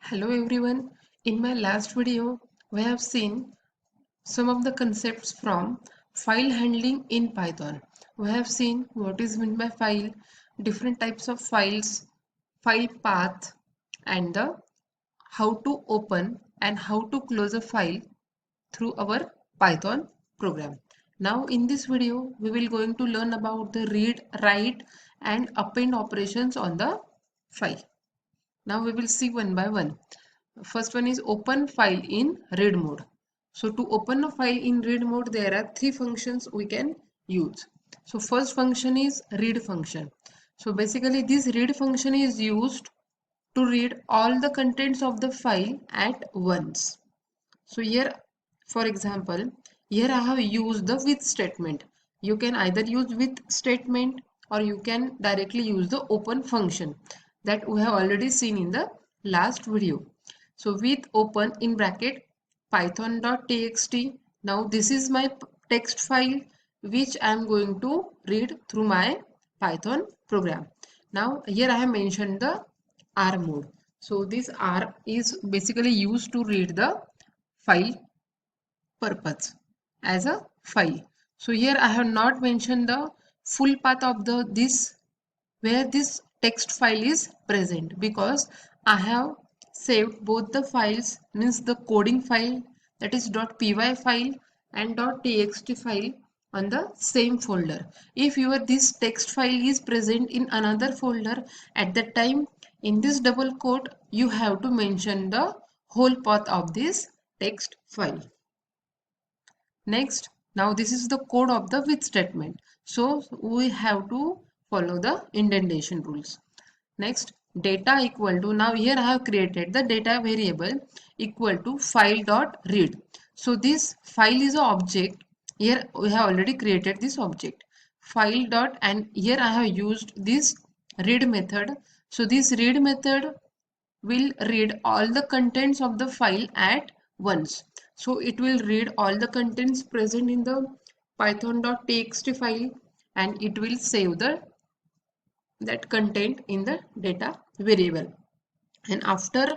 Hello everyone. In my last video, we have seen some of the concepts from file handling in Python. We have seen what is meant by file, different types of files, file path, and the how to open and how to close a file through our Python program. Now in this video, we will going to learn about the read, write, and append operations on the file. Now we will see one by one. First one is open file in read mode. So to open a file in read mode, there are three functions we can use. So first function is read function. So basically this read function is used to read all the contents of the file at once. So here, for example, here I have used the with statement. You can either use with statement or you can directly use the open function that we have already seen in the last video. So with open in bracket python.txt. Now this is my text file which I am going to read through my Python program. Now here I have mentioned the R mode. So this R is basically used to read the file purpose as a file. So here I have not mentioned the full path of the this where this text file is present because I have saved both the files, means the coding file, that is .py file, and .txt file on the same folder. If your this text file is present in another folder, at that time in this double quote you have to mention the whole path of this text file. Next, now this is the code of the with statement. So we have to follow the indentation rules. Next, data equal to, now here I have created the data variable equal to file dot read. So this file is an object. Here we have already created this object. File dot, and here I have used this read method. So this read method will read all the contents of the file at once. So it will read all the contents present in the python.txt file and it will save that content in the data variable. And after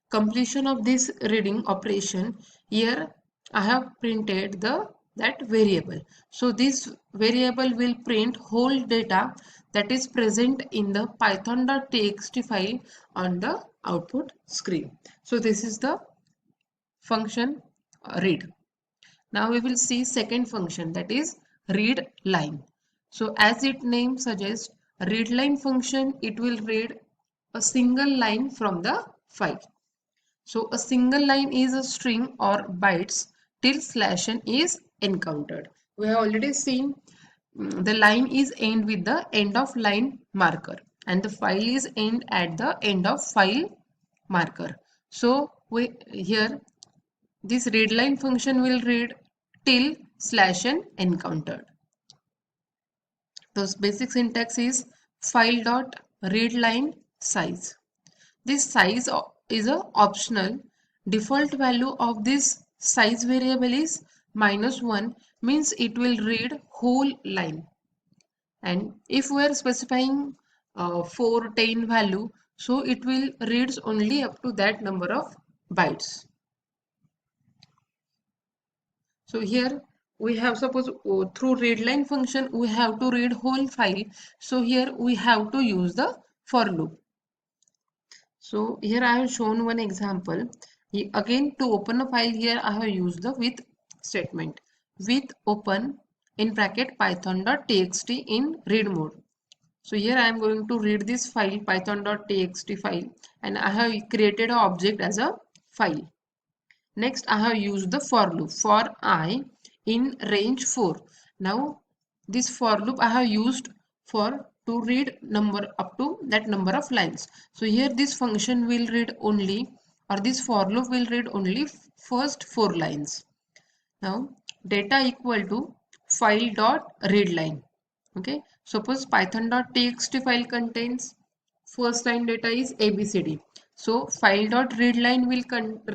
completion of this reading operation, here I have printed that variable. So this variable will print whole data that is present in the python.txt file on the output screen. So this is the function read. Now we will see second function, that is read line. So as its name suggests, read line function, it will read a single line from the file. So a single line is a string or bytes till /n is encountered. We have already seen the line is end with the end of line marker and the file is end at the end of file marker. So we here this readline function will read till /n encountered. The basic syntax is file dot readline size. This size is a optional. Default value of this size variable is -1, means it will read whole line. And if we are specifying 410 value, so it will reads only up to that number of bytes. So here we have, suppose through readline function we have to read whole file. So here we have to use the for loop. So here I have shown one example. Again, to open a file, here I have used the with statement. With open in bracket python.txt in read mode. So here I am going to read this file python.txt file and I have created an object as a file. Next, I have used the for loop for I in range 4. Now, this for loop I have used for to read number up to that number of lines. So here this function will read only, or this for loop will read only first 4 lines. Now, data equal to file dot read line. Okay, suppose python.txt file contains first line data is ABCD. So file.readline will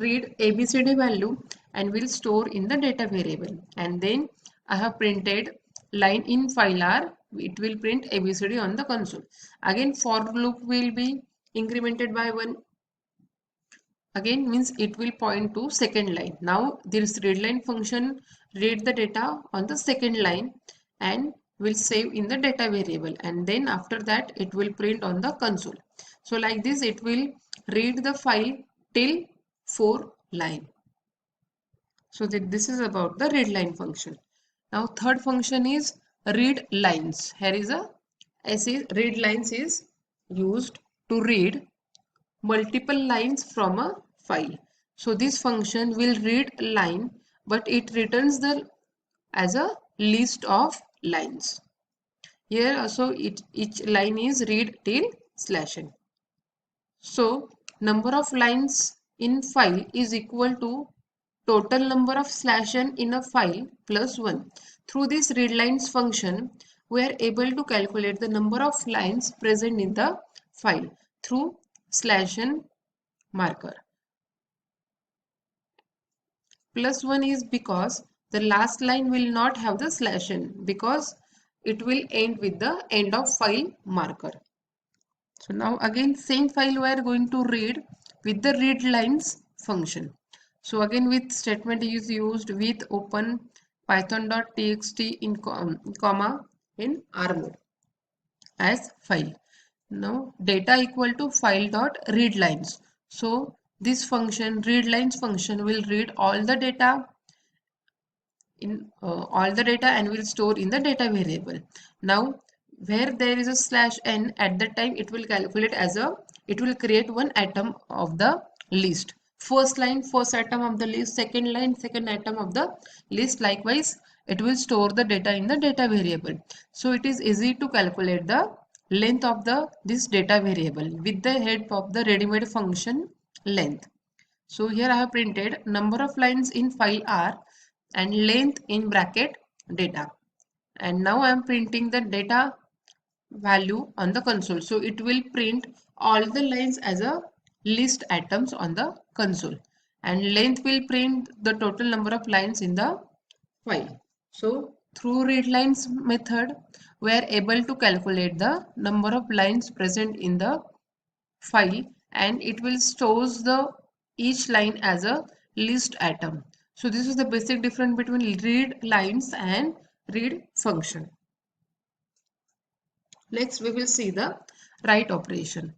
read ABCD value and will store in the data variable. And then I have printed line in file R, it will print ABCD on the console. Again for loop will be incremented by 1. again means it will point to second line. Now this readLine function read the data on the second line and will save in the data variable, and then after that it will print on the console. So like this it will read the file till 4 line. So that this is about the readLine function. Now third function is read lines. Here is a read lines is used to read multiple lines from a file. So this function will read line, but it returns the as a list of lines. Here also each line is read till /n. So number of lines in file is equal to total number of /n in a file plus 1. Through this readLines function, we are able to calculate the number of lines present in the file through /n marker. Plus 1 is because the last line will not have the /n because it will end with the end of file marker. So now again same file we are going to read with the readLines function. So again with statement is used with open python.txt in comma in R mode as file. Now data equal to file.readLines. So this function readLines function will read all the data and will store in the data variable. Now where there is a /n at that time it will calculate as it will create one atom of the list. First line first atom of the list, second line second atom of the list. Likewise it will store the data in the data variable. So it is easy to calculate the length of this data variable with the help of the ready-made function length. So here I have printed number of lines in file are and length in bracket data, and now I am printing the data value on the console. So it will print all the lines as a list items on the console, and length will print the total number of lines in the file. So through readLines method we are able to calculate the number of lines present in the file, and it will stores the each line as a list atom. So this is the basic difference between read lines and read function. Next we will see the write operation.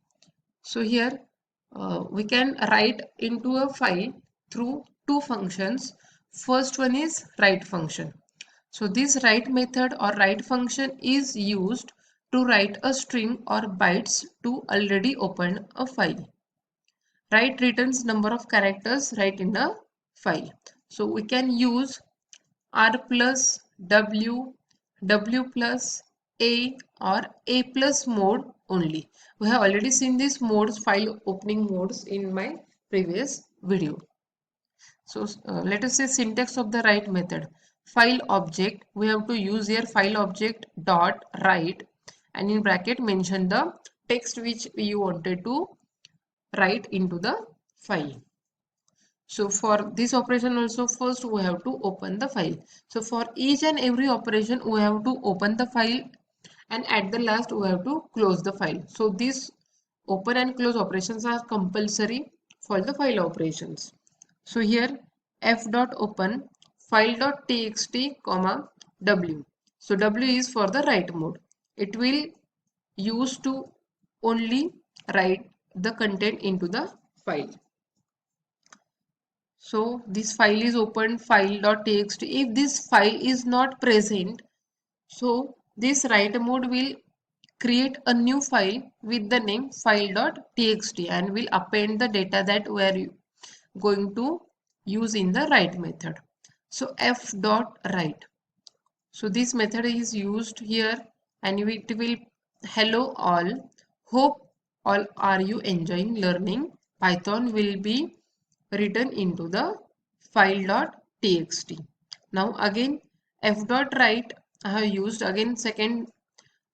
So here we can write into a file through two functions. First one is write function. So this write method or write function is used to write a string or bytes to already opened a file. Write returns number of characters right in a file. So we can use R plus W, W plus A or A plus mode only. We have already seen these modes, file opening modes in my previous video. So let us say syntax of the write method. File object, we have to use here file object dot write, and in bracket mention the text which you wanted to write into the file. So for this operation also first we have to open the file. So for each and every operation we have to open the file, and at the last we have to close the file. So these open and close operations are compulsory for the file operations. So here f.open file.txt comma w. So w is for the write mode. It will use to only write the content into the file. So this file is opened file.txt. If this file is not present, so this write mode will create a new file with the name file.txt and will append the data that we are going to use in the write method. So f.write. So this method is used here, and it will hello all. Hope all are you enjoying learning Python will be written into the file.txt. Now again f.write I have used again second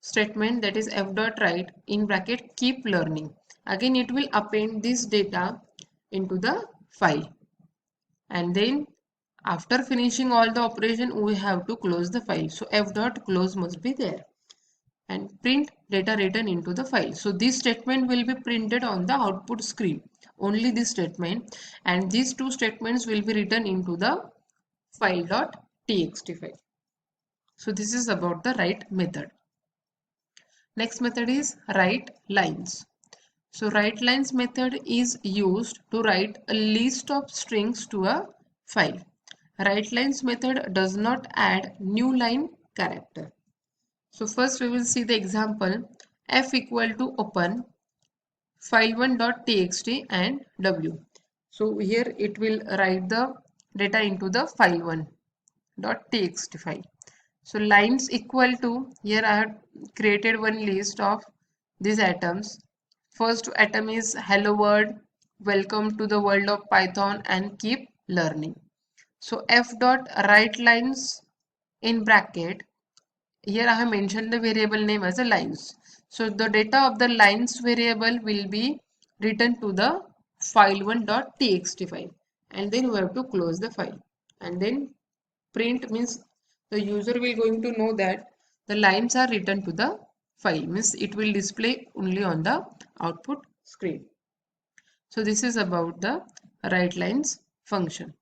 statement, that is f.write in bracket keep learning. Again it will append this data into the file, and then after finishing all the operation we have to close the file. So f.close must be there, and print data written into the file. So this statement will be printed on the output screen only this statement, and these two statements will be written into the file.txt file. So this is about the write method. Next method is write lines. So write lines method is used to write a list of strings to a file. Write lines method does not add new line character. So first we will see the example. F equal to open file1.txt and w. So here it will write the data into the file1.txt file. So lines equal to, here I have created one list of these items. First atom is hello world, welcome to the world of Python and keep learning. So f dot write lines in bracket, here I have mentioned the variable name as a lines. So the data of the lines variable will be written to the file1.txt file, and then we have to close the file, and then print means the user will going to know that the lines are written to the file, means it will display only on the output screen. So this is about the write lines function.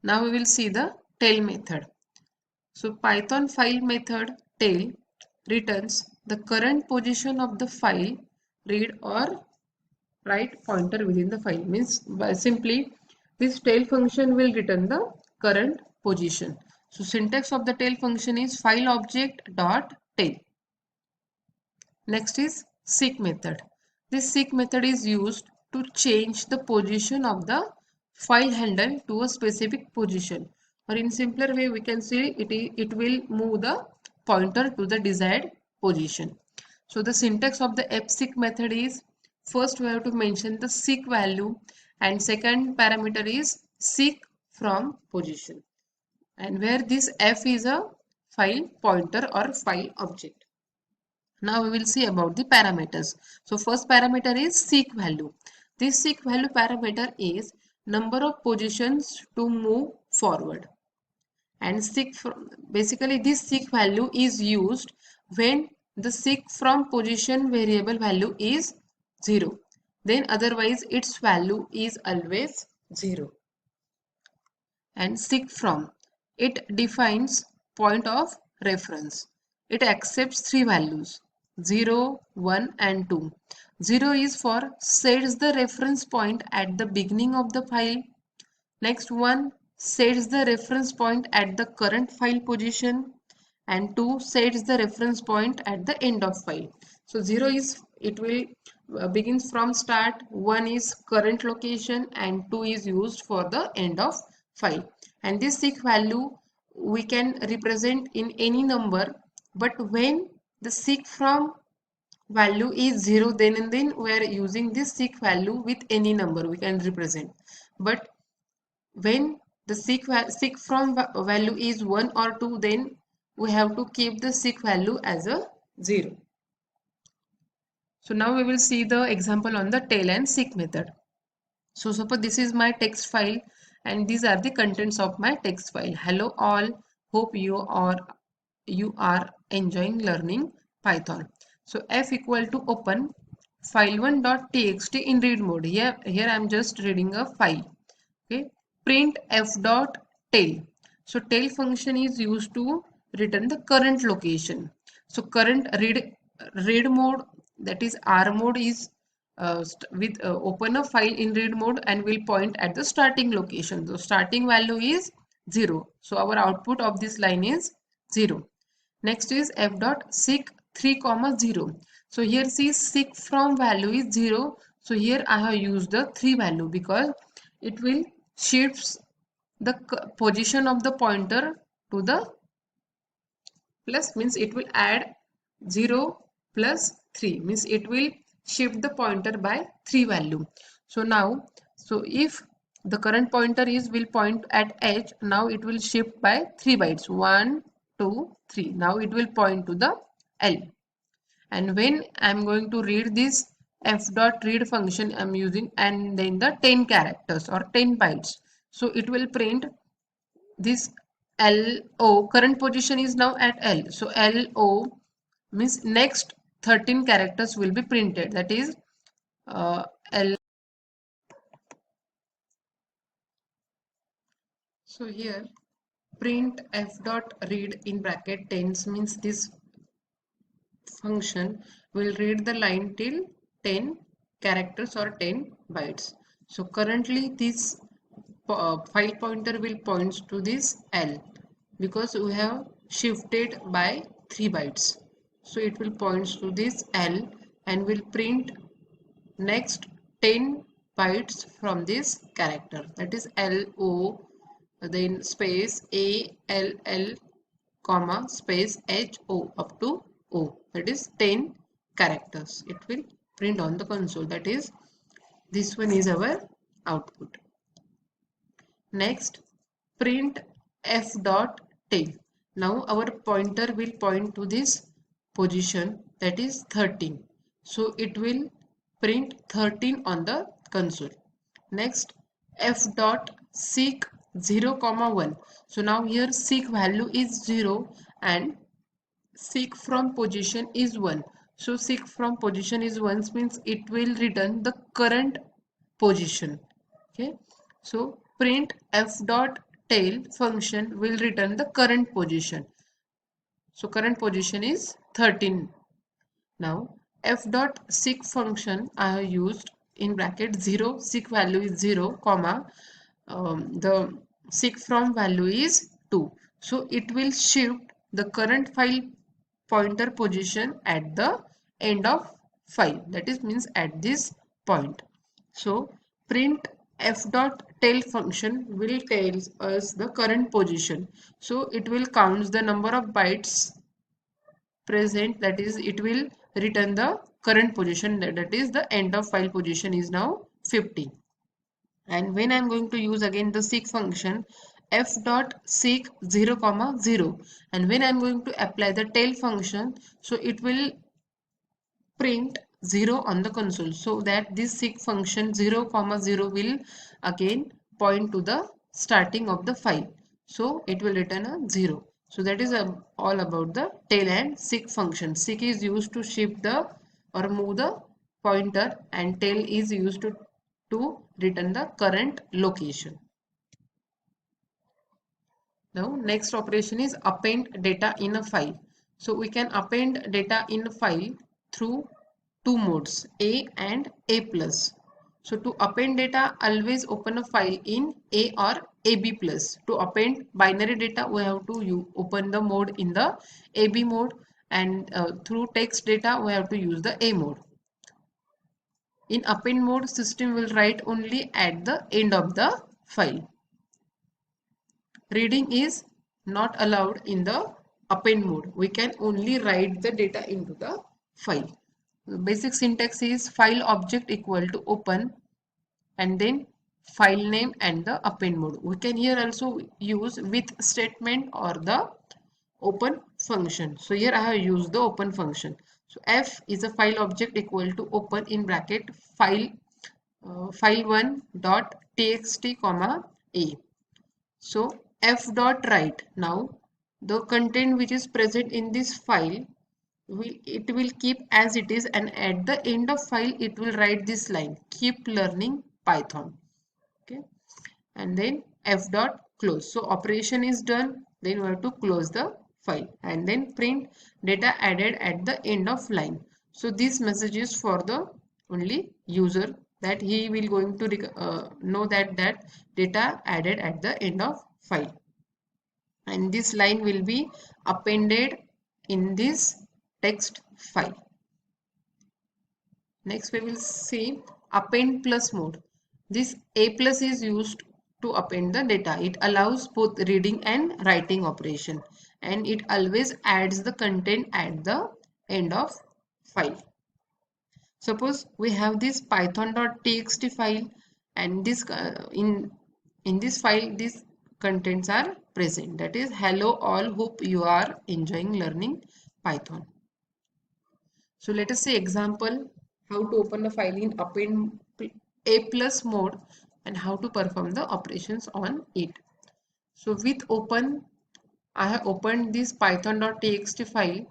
Now we will see the tail method. So Python file method tail returns the current position of the file read or write pointer within the file, means by simply this tail function will return the current position. So syntax of the tail function is file object dot tail. Next is seek method. This seek method is used to change the position of the file handle to a specific position, or in simpler way we can say it will move the pointer to the desired position. So the syntax of the fseek method is, first we have to mention the seek value, and second parameter is seek from position, and where this f is a file pointer or file object. Now we will see about the parameters. So first parameter is seek value. This seek value parameter is number of positions to move forward. And seek from, basically this seek value is used when the seek from position variable value is 0. Then otherwise its value is always 0. And seek from, it defines point of reference. It accepts three values, 0, 1 and 2. 0 is for sets the reference point at the beginning of the file. Next one sets the reference point at the current file position, and 2 sets the reference point at the end of file. So 0 is, it will begins from start, 1 is current location, and 2 is used for the end of file. And this seek value we can represent in any number, but when the seek from value is 0, then and then we are using this seek value with any number we can represent. But when the seek from value is 1 or 2, then we have to keep the seek value as a 0. So now we will see the example on the tail and seek method. So suppose this is my text file, and these are the contents of my text file. Hello all, hope you are enjoying learning Python. So f equal to open file1.txt in read mode. Here I am just reading a file. Okay. Print f dot tail. So tail function is used to return the current location. So current read mode, that is R mode, is with open a file in read mode and will point at the starting location. The starting value is 0. So our output of this line is 0. Next is f dot seek 3, 0. So here see seek from value is 0. So here I have used the 3 value because it will shifts the position of the pointer to the plus, means it will add 0 plus 3, means it will shift the pointer by 3 value. So now, so if the current pointer is will point at h, now it will shift by 3 bytes, 1 2 3. Now it will point to the L, and when I am going to read this f dot read function I am using, and then the 10 characters or 10 bytes, so it will print this LO. Current position is now at L, so LO means next 13 characters will be printed, that is L. So here print f dot read in bracket tens means this function will read the line till 10 characters or 10 bytes. So currently this file pointer will points to this L because we have shifted by 3 bytes. So it will points to this L and will print next 10 bytes from this character, that is LO, then space ALL comma space HO up to O, that is 10 characters. It will print on the console, that is this one is our output. Next, print f dot tail. Now our pointer will point to this position, that is 13. So it will print 13 on the console. Next, f dot seek 0 comma 1. So now here seek value is 0 and seek from position is 1. So seek from position is 1 means it will return the current position. Okay, so print f dot tail function will return the current position. So current position is 13. Now f dot seek function I have used in bracket 0, seek value is 0 comma the seek from value is 2. So it will shift the current file pointer position at the end of file, that is means at this point. So print f dot tail function will tell us the current position. So it will count the number of bytes present, that is it will return the current position, that is the end of file position is now 50. And when I'm going to use again the seek function f dot seek 0 comma 0, and when I'm going to apply the tail function, so it will print 0 on the console, so that this seek function 0 comma 0 will again point to the starting of the file, so it will return a 0. So that is all about the tail and seek function. Seek is used to shift the or move the pointer and tail is used to return the current location. Now next operation is append data in a file. So we can append data in a file through two modes, A and A plus. So to append data, always open a file in A or AB plus. To append binary data, we have to open the mode in the AB mode, and through text data, we have to use the A mode. In append mode, system will write only at the end of the file. Reading is not allowed in the append mode. We can only write the data into the file. The basic syntax is file object equal to open and then file name and the append mode. We can here also use with statement or the open function. So here I have used the open function. So f is a file object equal to open in bracket file1 dot txt comma a. So f dot write, now the content which is present in this file it will keep as it is, and at the end of file it will write this line, keep learning Python. Okay, and then f dot close. So operation is done, then we have to close the file and then print data added at the end of line. So this message is for the only user, that he will going to know that data added at the end of file, and this line will be appended in this text file. Next we will see append plus mode. This A plus is used to append the data. It allows both reading and writing operation, and it always adds the content at the end of file. Suppose we have this python.txt file, and this in this file these contents are present, that is hello all, hope you are enjoying learning Python. So let us say example how to open the file in append A plus mode and how to perform the operations on it. So with open, I have opened this python.txt file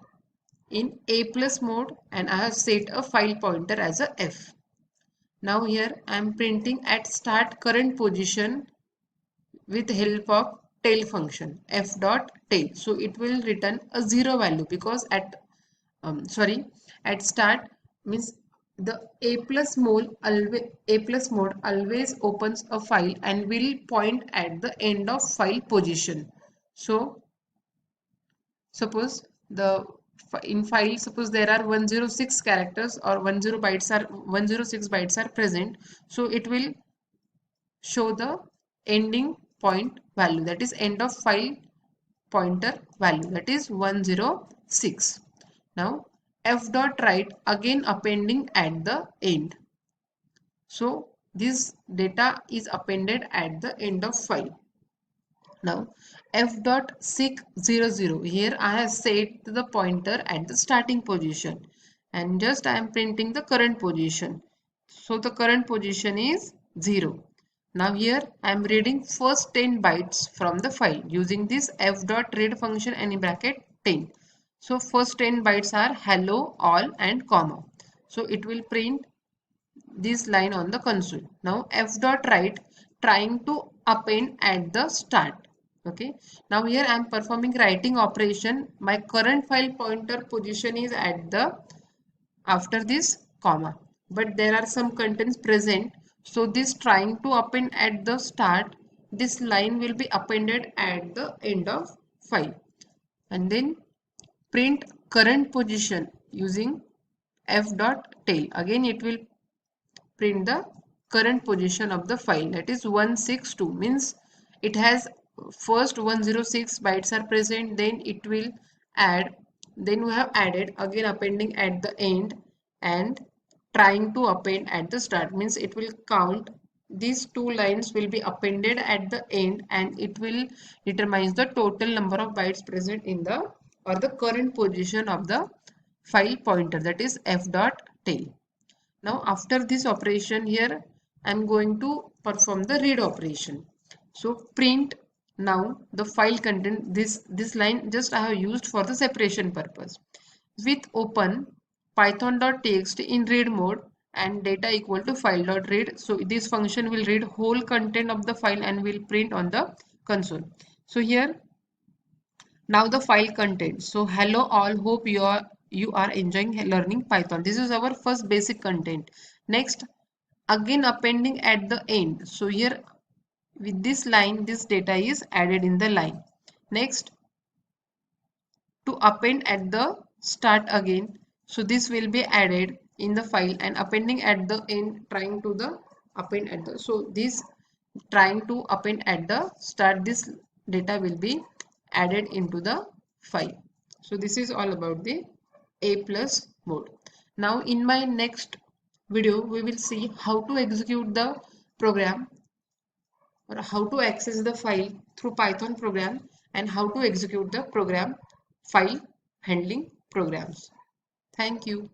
in A plus mode and I have set a file pointer as a F. Now here I am printing at start current position with help of tail function f dot tail. So it will return a zero value because at start means the a plus mode always opens a file and will point at the end of file position. So suppose in file, suppose there are 106 characters or 106 bytes are present, so it will show the ending point value, that is end of file pointer value, that is 106. Now f dot write again appending at the end. So this data is appended at the end of file. Now f dot seek 00, here I have set the pointer at the starting position and just I am printing the current position. So the current position is 0. Now here I am reading first 10 bytes from the file using this f dot read function and in bracket 10. So first 10 bytes are hello, all and comma. So it will print this line on the console. Now f dot write trying to append at the start. Okay, now here I am performing writing operation. My current file pointer position is at the after this comma, but there are some contents present, so this trying to append at the start, this line will be appended at the end of file, and then print current position using f dot tail. Again it will print the current position of the file, that is 162, means it has first 106 bytes are present, then it will add, then we have added again appending at the end and trying to append at the start, means it will count these two lines will be appended at the end and it will determine the total number of bytes present in the or the current position of the file pointer, that is f dot tail. Now after this operation here I am going to perform the read operation. So print now the file content, this line just I have used for the separation purpose. With open python.txt in read mode and data equal to file.read. So this function will read whole content of the file and will print on the console. So here now the file content. So hello all, hope you are enjoying learning Python. This is our first basic content. Next, again appending at the end. So here with this line, this data is added in the line. Next, to append at the start again. So this will be added in the file and appending at the end, trying to the append at the, so this trying to append at the start, this data will be added into the file. So this is all about the a plus mode. Now in my next video we will see how to execute the program or how to access the file through Python program and how to execute the program file handling programs. Thank you.